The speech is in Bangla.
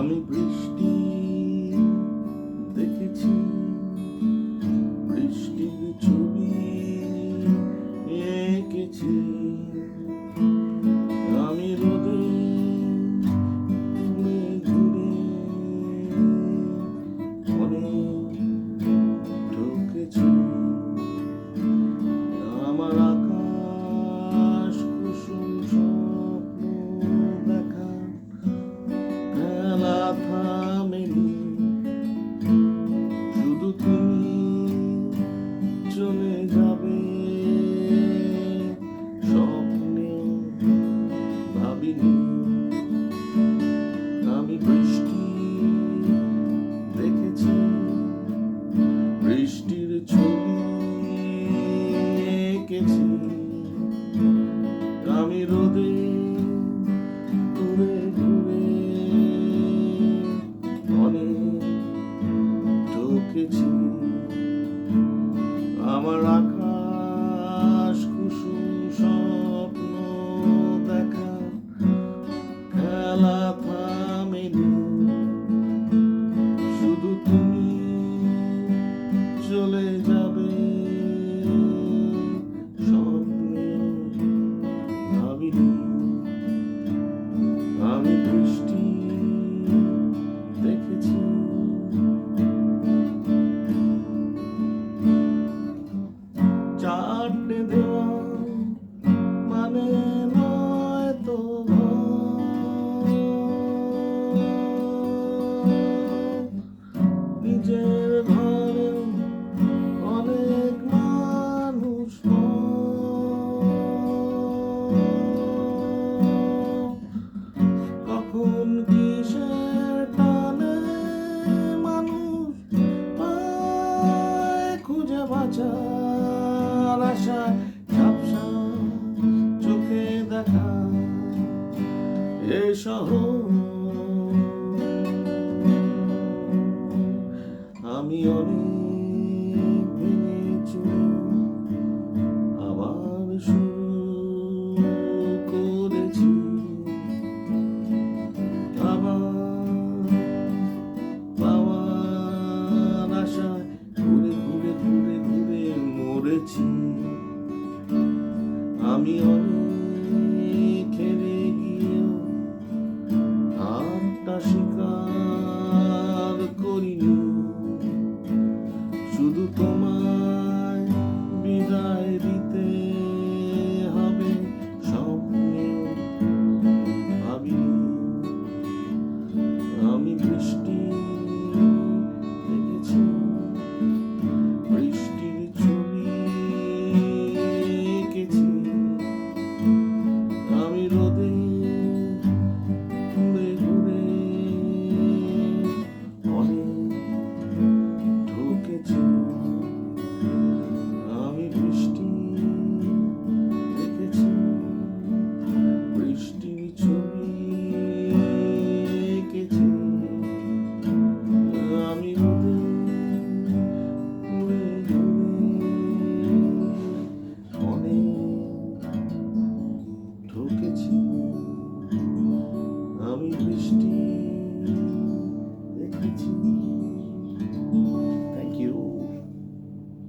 আমি বৃষ্টি দেখেছি, বৃষ্টির ছবি এঁকেছি। আমি রোদে ঘুরে ঘুরে অনেক ঠকেছি। আমার আকাশ কুসুম স্বপ্ন দেখা খেলা থামেনি, শুধু তুমি চলে যাবে স্বপ্নে ভাবিনি। আমি বৃষ্টি দেখেছি, বৃষ্টির ছবি এঁকেছি। আমি রোদে ঘুরে ঘুরে অনেক ঠকেছি। আমার আকাশ কুসুম স্বপ্ন দেখা খেলা থামেনি, শুধু তুমি চলে যাবে স্বপ্নে ভাবিনি। আমি বৃষ্টি দেখেছি। চারটে দেওয়াল মানে নয় তো নিজের ঘরে অনেক মানুষ, কখন কিসের টানে মানুষ পায় খুঁজে বাঁচার আশায় ঝাপসা চোখে দেখা এ শহর। আমি অনেক